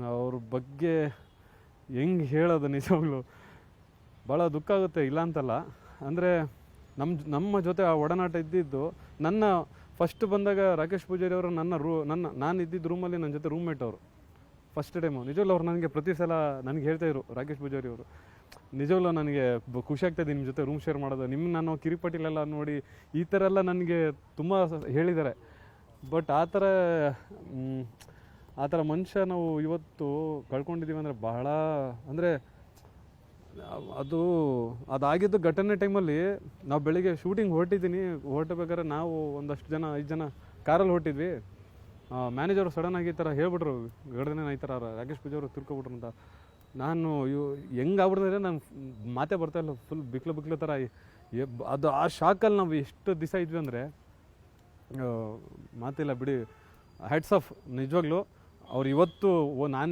ಅವ್ರ ಬಗ್ಗೆ ಹೆಂಗೆ ಹೇಳೋದು ನಿಜವಾಗ್ಲೂ ಭಾಳ ದುಃಖ ಆಗುತ್ತೆ, ಇಲ್ಲ ಅಂತಲ್ಲ. ಅಂದರೆ ನಮ್ಮ ಜೊತೆ ಆ ಒಡನಾಟ ಇದ್ದಿದ್ದು, ನನ್ನ ಫಸ್ಟ್ ಬಂದಾಗ ರಾಕೇಶ್ ಪೂಜಾರಿ ಅವರು ನಾನು ಇದ್ದಿದ್ದ ರೂಮಲ್ಲಿ ನನ್ನ ಜೊತೆ ರೂಮ್ಮೇಟ್ ಅವರು ಫಸ್ಟ್ ಟೈಮು. ನಿಜವಲ್ಲೂ ಅವ್ರು ನನಗೆ ಪ್ರತಿ ಸಲ ನನಗೆ ಹೇಳ್ತಾಯಿದ್ರು, ರಾಕೇಶ್ ಪೂಜಾರಿ ಅವರು, ನಿಜವಲ್ಲೂ ನನಗೆ ಖುಷಿ ಆಗ್ತಾಯಿದೆ ನಿಮ್ಮ ಜೊತೆ ರೂಮ್ ಶೇರ್ ಮಾಡೋದು. ನಾನು ಕಿರಿಪಟ್ಟಿಲೆಲ್ಲ ನೋಡಿ ಈ ಥರ ಎಲ್ಲ ನನಗೆ ತುಂಬ ಹೇಳಿದ್ದಾರೆ. ಬಟ್ ಆ ಥರ ಮನುಷ್ಯ ನಾವು ಇವತ್ತು ಕಳ್ಕೊಂಡಿದ್ದೀವಿ ಅಂದರೆ ಬಹಳ, ಅಂದರೆ ಅದಾಗಿದ್ದು ಘಟನೆ ಟೈಮಲ್ಲಿ ನಾವು ಬೆಳಿಗ್ಗೆ ಶೂಟಿಂಗ್ ಹೊರಟಬೇಕಾದ್ರೆ ನಾವು ಒಂದಷ್ಟು ಜನ 5 ಜನ ಕಾರಲ್ಲಿ ಹೊರಟಿದ್ವಿ. ಮ್ಯಾನೇಜರು ಸಡನ್ನಾಗಿ ಈ ಥರ ಹೇಳ್ಬಿಟ್ರು, ಘಟನೆ ಈ ಥರ ರಾಕೇಶ್ ಪೂಜಾರಿ ಅವರು ತಿರ್ಕೊಬಿಟ್ರು ಅಂತ. ನಾನು ಹೆಂಗೆ ಆಗ್ಬಿಡ್ತಿದ್ರೆ ನಾನು ಮಾತೇ ಬರ್ತಾಯಿಲ್ಲ, ಫುಲ್ ಬಿಕ್ಲು ಥರ. ಅದು ಆ ಶಾಕಲ್ಲಿ ನಾವು ಎಷ್ಟು ದಿವಸ ಇದ್ವಿ ಅಂದರೆ ಮಾತಿಲ್ಲ ಬಿಡಿ. ಹ್ಯಾಟ್ಸ್ ಆಫ್ ನಿಜವಾಗ್ಲೂ. ಅವ್ರು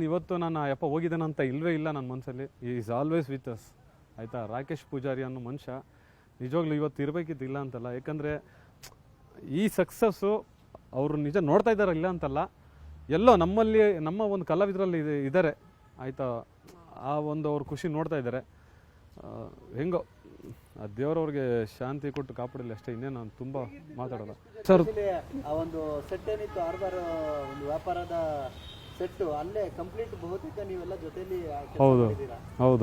ಇವತ್ತು ನಾನು ಯಪ್ಪ ಹೋಗಿದ್ದೇನಂತ ಇಲ್ಲವೇ ಇಲ್ಲ ನನ್ನ ಮನಸ್ಸಲ್ಲಿ. ಈಸ್ ಆಲ್ವೇಸ್ ವಿತ್ ಅಸ್, ಆಯಿತಾ. ರಾಕೇಶ್ ಪೂಜಾರಿ ಅನ್ನೋ ಮನುಷ್ಯ ನಿಜವಾಗ್ಲೂ ಇವತ್ತು ಇರಬೇಕಿತ್ತು, ಇಲ್ಲ ಅಂತಲ್ಲ. ಯಾಕಂದರೆ ಈ ಸಕ್ಸಸ್ಸು ಅವರು ನಿಜ ನೋಡ್ತಾ ಇದ್ದಾರೆ, ಇಲ್ಲ ಅಂತಲ್ಲ. ಎಲ್ಲೋ ನಮ್ಮ ಒಂದು ಕಲಾವಿದರಲ್ಲಿ ಇದ್ದಾರೆ, ಆಯಿತಾ. ಆ ಒಂದು ಅವ್ರ ಖುಷಿ ನೋಡ್ತಾ ಇದ್ದಾರೆ. ಹೆಂಗೋ ದೇವರವ್ರಿಗೆ ಶಾಂತಿ ಕೊಟ್ಟು ಕಾಪಾಡಲಿ ಅಷ್ಟೇ, ಇನ್ನೇ ನಾನು ತುಂಬ ಮಾತಾಡೋಲ್ಲ ಸರ್. ಆ ಒಂದು ಸೆಟ್ ಏನಿತ್ತು, ಆರ್ಬರ್ ಒಂದು ವ್ಯಾಪಾರದ ಸೆಟ್ಟು, ಅಲ್ಲೇ ಕಂಪ್ಲೀಟ್ ಬಹುತೇಕ ನೀವೆಲ್ಲ ಜೊತೆಲಿ.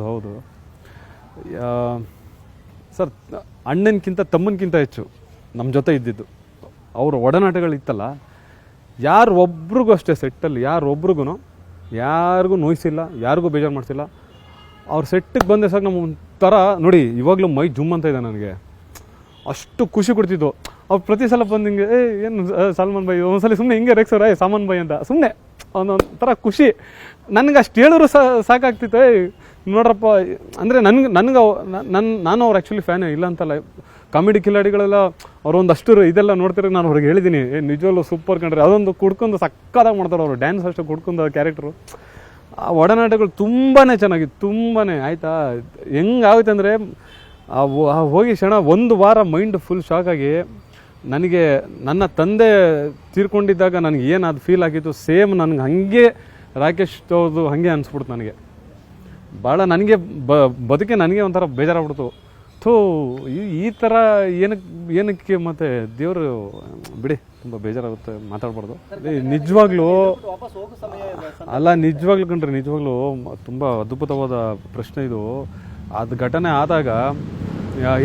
ಹೌದು ಸರ್. ಅಣ್ಣನಕ್ಕಿಂತ ತಮ್ಮನಕ್ಕಿಂತ ಹೆಚ್ಚು ನಮ್ಮ ಜೊತೆ ಇದ್ದಿದ್ದು ಅವ್ರ ಒಡನಾಟಗಳಿತ್ತಲ್ಲ. ಒಬ್ರಿಗೂ ಅಷ್ಟೇ ಸೆಟ್ಟಲ್ಲಿ ಯಾರಿಗೂ ನೋಯಿಸಿಲ್ಲ, ಯಾರಿಗೂ ಬೇಜಾರು ಮಾಡಿಸಿಲ್ಲ. ಅವ್ರ ಸೆಟ್ಟಿಗೆ ಬಂದೆ ಸಾಕು ನಮ್ಮ ಒಂಥರ ನೋಡಿ, ಇವಾಗಲೂ ಮೈ ಜುಮ್ ಅಂತ ಇದೆ ನನಗೆ. ಅಷ್ಟು ಖುಷಿ ಕೊಡ್ತಿದ್ದು ಅವ್ರು ಪ್ರತಿ ಸಲ ಬಂದು ಹಿಂಗೆ ಏನು ಸಲ್ಮಾನ್ ಬೈ, ಒಂದ್ಸಲ ಸುಮ್ಮನೆ ಹಿಂಗೆ ರೇಕ್ಸೋರ ಸಾಮಾನ್ ಬೈ ಅಂತ ಸುಮ್ಮನೆ ಒಂದೊಂಥರ ಖುಷಿ. ನನಗೆ ಅಷ್ಟು ಹೇಳಿದ್ರು ಸಾಕಾಗ್ತಿತ್ತು. ನೋಡ್ರಪ್ಪ ಅಂದರೆ ನಾನು ಅವ್ರು ಆ್ಯಕ್ಚುಲಿ ಫ್ಯಾನೇ, ಇಲ್ಲ ಅಂತಲ್ಲ. ಕಾಮಿಡಿ ಕಿಲಾಡಿಗಳೆಲ್ಲ ಅವರೊಂದಷ್ಟು ಇದೆಲ್ಲ ನೋಡ್ತಿರೋ ನಾನು ಅವ್ರಿಗೆ ಹೇಳಿದ್ದೀನಿ, ನಿಜವಲ್ಲೂ ಸೂಪರ್ ಕಂಡ್ರೆ. ಅದೊಂದು ಕುಡ್ಕೊಂಡು ಸಕ್ಕದಾಗಿ ಮಾಡ್ತಾರೆ ಅವರು, ಡ್ಯಾನ್ಸ್ ಅಷ್ಟು ಕುಡ್ಕೊಂಡು ಕ್ಯಾರೆಕ್ಟ್ರು. ಆ ಒಡನಾಟಗಳು ತುಂಬಾ ಚೆನ್ನಾಗಿತ್ತು, ತುಂಬಾ, ಆಯಿತಾ. ಹೆಂಗಾಗುತ್ತೆ ಅಂದರೆ ಹೋಗಿ ಕ್ಷಣ 1 ವಾರ ಮೈಂಡ್ ಫುಲ್ ಶಾಕ್ ಆಗಿ, ನನಗೆ ನನ್ನ ತಂದೆ ತೀರ್ಕೊಂಡಿದ್ದಾಗ ನನಗೆ ಏನು ಅದು ಫೀಲ್ ಆಗಿತ್ತು, ಸೇಮ್ ನನಗೆ ಹಾಗೆ ರಾಕೇಶ್ ಅವ್ರದ್ದು ಹಾಗೆ ಅನಿಸ್ಬಿಡ್ತು ನನಗೆ. ಭಾಳ ನನಗೆ ಬದುಕೆ ನನಗೆ ಒಂಥರ ಬೇಜಾರಾಗ್ಬಿಡ್ತು. ಈ ಥರ ಏನಕ್ಕೆ ಮತ್ತು ದೇವರು ಬಿಡಿ, ತುಂಬ ಬೇಜಾರಾಗುತ್ತೆ, ಮಾತಾಡ್ಬಾರ್ದು. ನಿಜವಾಗ್ಲೂ ಕಂಡ್ರೆ ನಿಜವಾಗ್ಲೂ ತುಂಬ ಅದ್ಭುತವಾದ ಪ್ರಶ್ನೆ ಇದು. ಅದು ಘಟನೆ ಆದಾಗ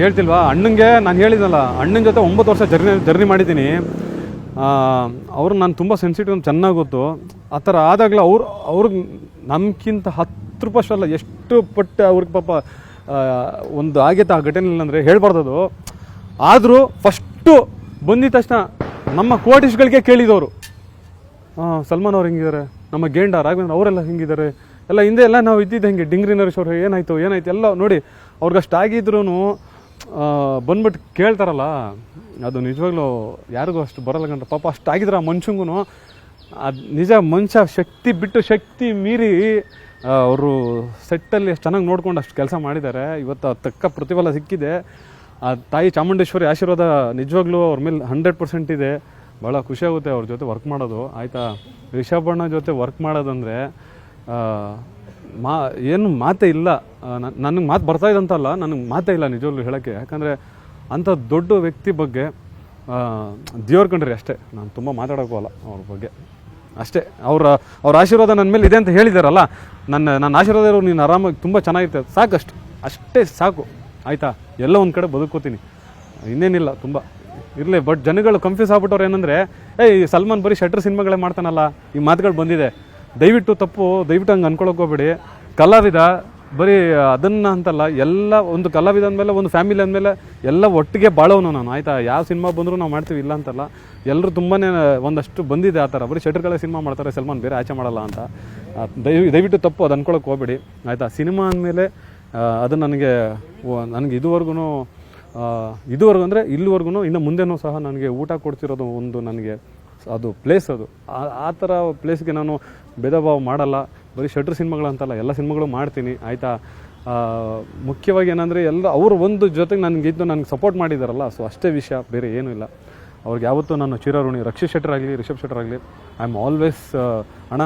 ಹೇಳ್ತಿಲ್ವಾ, ಅಣ್ಣಂಗೆ ನಾನು ಹೇಳಿದ್ನಲ್ಲ, ಅಣ್ಣನ ಜೊತೆ 9 ವರ್ಷ ಜರ್ನಿ ಮಾಡಿದ್ದೀನಿ. ನಾನು ತುಂಬ ಸೆನ್ಸಿಟಿವ್ ಅಂತ ಚೆನ್ನಾಗಿ ಗೊತ್ತು. ಆ ಥರ ಆದಾಗಲೂ ಅವ್ರಿಗೆ ನಮ್ಗಿಂತ 10 ರೂಪಾಯಿ ಅಲ್ಲ, ಎಷ್ಟು ಪಟ್ಟು ಅವ್ರಿಗೆ ಪಾಪ ಒಂದು ಆಗೈತೆ ಆ ಘಟನೆ. ಅಂದರೆ ಹೇಳ್ಬಾರ್ದದು. ಆದರೂ ಫಸ್ಟು ಬಂದಿದ ತಕ್ಷಣ ನಮ್ಮ ಕೋಟಿಸ್ಗಳಿಗೆ ಕೇಳಿದವರು, ಸಲ್ಮಾನ್ ಅವ್ರು ಹೆಂಗಿದ್ದಾರೆ, ನಮ್ಮ ಗೇಂಡ ರಾಘವೇಂದ್ರ ಅವರೆಲ್ಲ ಹೆಂಗಿದ್ದಾರೆ, ಎಲ್ಲ ಹಿಂದೆ ಎಲ್ಲ ನಾವು ಇದ್ದಿದ್ದು ಹೆಂಗೆ, ಡಿಂಗ್ರಿ ನರೇಶ್ ಅವ್ರು ಏನಾಯಿತು ಎಲ್ಲ ನೋಡಿ. ಅವ್ರಿಗಷ್ಟಾಗಿದ್ರೂ ಬಂದ್ಬಿಟ್ಟು ಕೇಳ್ತಾರಲ್ಲ, ಅದು ನಿಜವಾಗ್ಲೂ ಯಾರಿಗೂ ಅಷ್ಟು ಬರಲ್ಲ ಕಂಡ್ರೆ. ಪಾಪ ಅಷ್ಟಾಗಿದ್ರೆ ಆ ಮನುಷ್ಯಂಗೂ ಅದು ನಿಜ. ಮನುಷ್ಯ ಶಕ್ತಿ ಮೀರಿ ಅವರು ಸೆಟ್ಟಲ್ಲಿ ಅಷ್ಟು ಚೆನ್ನಾಗಿ ನೋಡ್ಕೊಂಡು ಅಷ್ಟು ಕೆಲಸ ಮಾಡಿದ್ದಾರೆ. ಇವತ್ತು ತಕ್ಕ ಪ್ರತಿಫಲ ಸಿಕ್ಕಿದೆ. ಆ ತಾಯಿ ಚಾಮುಂಡೇಶ್ವರಿ ಆಶೀರ್ವಾದ ನಿಜವಾಗ್ಲೂ ಅವ್ರ ಮೇಲೆ 100% ಇದೆ. ಭಾಳ ಖುಷಿಯಾಗುತ್ತೆ ಅವ್ರ ಜೊತೆ ವರ್ಕ್ ಮಾಡೋದು, ಆಯಿತಾ. ರಿಷಬಣ್ಣ ಜೊತೆ ವರ್ಕ್ ಮಾಡೋದಂದರೆ ಏನು ಮಾತೇ ಇಲ್ಲ. ನನಗೆ ಮಾತು ಬರ್ತಾಯಿದೆ ಅಂತಲ್ಲ, ನನಗೆ ಮಾತೇ ಇಲ್ಲ ನಿಜವಾಗ್ಲೂ ಹೇಳೋಕ್ಕೆ. ಯಾಕಂದರೆ ಅಂಥ ದೊಡ್ಡ ವ್ಯಕ್ತಿ ಬಗ್ಗೆ ದೇವ್ರ ಕಂಡ್ರಿ ಅಷ್ಟೇ, ನಾನು ತುಂಬ ಮಾತಾಡೋಕ್ಕಲ್ಲ ಅವ್ರ ಬಗ್ಗೆ ಅಷ್ಟೇ. ಅವ್ರ ಆಶೀರ್ವಾದ ನನ್ನ ಮೇಲೆ ಇದೆ ಅಂತ ಹೇಳಿದಾರಲ್ಲ, ನನ್ನ ಆಶೀರ್ವಾದ ಇರೋ ನೀನು ಆರಾಮಾಗಿ ತುಂಬ ಚೆನ್ನಾಗಿರ್ತದೆ, ಸಾಕಷ್ಟು, ಅಷ್ಟೇ ಸಾಕು, ಆಯಿತಾ. ಎಲ್ಲ ಒಂದು ಕಡೆ ಬದುಕೋತೀನಿ, ಇನ್ನೇನಿಲ್ಲ, ತುಂಬ ಇರಲಿ. ಬಟ್ ಜನಗಳು ಕನ್ಫ್ಯೂಸ್ ಆಗ್ಬಿಟ್ಟವ್ರು ಏನಂದರೆ, ಈ ಸಲ್ಮಾನ್ ಬರೀ ಶೆಟ್ರ್ ಸಿನಿಮಾಗಳೇ ಮಾಡ್ತಾನಲ್ಲ, ಈ ಮಾತುಗಳು ಬಂದಿದೆ. ದಯವಿಟ್ಟು ಹಂಗೆ ಅನ್ಕೊಳಕ್ಕೆ ಹೋಗ್ಬೇಡಿ. ಕಲಾವಿದ ಬರೀ ಅದನ್ನು ಅಂತಲ್ಲ, ಎಲ್ಲ ಒಂದು ಕಲಾವಿದ ಅಂದಮೇಲೆ, ಒಂದು ಫ್ಯಾಮಿಲಿ ಅಂದಮೇಲೆ ಎಲ್ಲ ಒಟ್ಟಿಗೆ ಬಾಳೋನು ನಾನು, ಆಯಿತಾ. ಯಾವ ಸಿನಿಮಾ ಬಂದರೂ ನಾವು ಮಾಡ್ತೀವಿ, ಇಲ್ಲ ಅಂತಲ್ಲ. ಎಲ್ಲರೂ ತುಂಬಾ ಒಂದಷ್ಟು ಬಂದಿದೆ ಆ ಥರ. ಬರೀ ಶೆಟ್ರ್ಗಳೇ ಸಿನಿಮಾ ಮಾಡ್ತಾರೆ, ಸಲ್ಮಾನ್ ಬೇರೆ ಆಚೆ ಮಾಡಲ್ಲ ಅಂತ. ದಯವಿಟ್ಟು ತಪ್ಪು ಅದು ಅನ್ಕೊಳಕ್ಕೆ ಹೋಗ್ಬೇಡಿ, ಆಯಿತಾ. ಸಿನಿಮಾ ಅಂದಮೇಲೆ ಅದು ನನಗೆ ಇದುವರೆಗೂ ಅಂದರೆ ಇಲ್ಲಿವರೆಗೂ, ಇನ್ನು ಮುಂದೆನೂ ಸಹ ನನಗೆ ಊಟ ಕೊಡ್ತಿರೋದು ಒಂದು ನನಗೆ ಅದು ಪ್ಲೇಸ್. ಅದು ಆ ಥರ ಪ್ಲೇಸ್ಗೆ ನಾನು ಭೇದ ಭಾವ ಮಾಡಲ್ಲ. ಬರೀ ಶೆಟ್ರ್ ಸಿನಿಮಾಗಳಂತಲ್ಲ, ಎಲ್ಲ ಸಿನಿಮಾಗಳು ಮಾಡ್ತೀನಿ, ಆಯಿತಾ. ಮುಖ್ಯವಾಗಿ ಏನಂದರೆ ಅವರು ಒಂದು ಜೊತೆಗೆ ನನಗಿದ್ದು ನನಗೆ ಸಪೋರ್ಟ್ ಮಾಡಿದಾರಲ್ಲ, ಸೊ ಅಷ್ಟೇ ವಿಷಯ, ಬೇರೆ ಏನೂ ಇಲ್ಲ. ಅವ್ರಿಗೆ ಯಾವತ್ತೂ ನಾನು ಚಿರಋಣಿ. ರಕ್ಷಿತ್ ಶೆಟ್ಟರ್ ಆಗಲಿ, ರಿಷಬ್ ಶೆಟ್ಟರ್ ಆಗಲಿ, ಐ ಆಮ್ ಆಲ್ವೇಸ್ ಅಣ್ಣ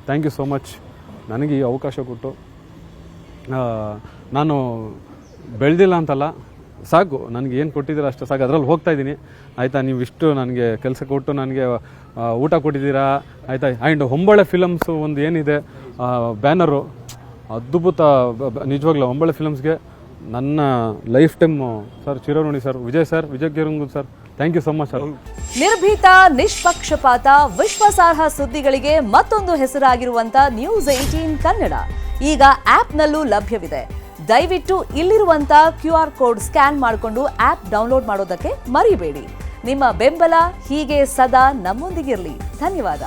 ಥ್ಯಾಂಕ್ ಯು ಸೋ ಮಚ್. ನನಗೆ ಈ ಅವಕಾಶ ಕೊಟ್ಟು ನಾನು ಬೆಳೆದಿಲ್ಲ ಅಂತಲ್ಲ, ಸಾಕು ನನಗೆ ಏನು ಕೊಟ್ಟಿದ್ದೀರಾ ಅಷ್ಟು ಸಾಕು, ಅದರಲ್ಲಿ ಹೋಗ್ತಾ ಇದ್ದೀನಿ ಆಯಿತಾ. ನೀವು ಇಷ್ಟು ನನಗೆ ಕೆಲಸ ಕೊಟ್ಟು ನನಗೆ ಊಟ ಕೊಟ್ಟಿದ್ದೀರಾ ಆಯಿತಾ. ಆ್ಯಂಡ್ ಹೊಂಬಾಳೆ ಫಿಲಮ್ಸು ಒಂದು ಏನಿದೆ ಬ್ಯಾನರು, ಅದ್ಭುತ ನಿಜವಾಗ್ಲೂ ಹೊಂಬಾಳೆ ಫಿಲಮ್ಸ್ಗೆ ನನ್ನ ಲೈಫ್ ಟೈಮು ಸರ್ ಚಿರಋಣಿ ಸರ್. ವಿಜಯ್ ಗಿರಂಗು sir, thank you so much sir. ನಿರ್ಭೀತ, ನಿಷ್ಪಕ್ಷಪಾತ, ವಿಶ್ವಾಸಾರ್ಹ ಸುದ್ದಿಗಳಿಗೆ ಮತ್ತೊಂದು ಹೆಸರಾಗಿರುವಂತ News18 ಕನ್ನಡ ಈಗ ಆಪ್ನಲ್ಲೂ ಲಭ್ಯವಿದೆ. ದಯವಿಟ್ಟು ಇಲ್ಲಿರುವಂತ QR ಕೋಡ್ ಸ್ಕ್ಯಾನ್ ಮಾಡಿಕೊಂಡು ಆಪ್ ಡೌನ್ಲೋಡ್ ಮಾಡೋದಕ್ಕೆ ಮರಿಬೇಡಿ. ನಿಮ್ಮ ಬೆಂಬಲ ಹೀಗೆ ಸದಾ ನಮ್ಮೊಂದಿಗಿರಲಿ. ಧನ್ಯವಾದ.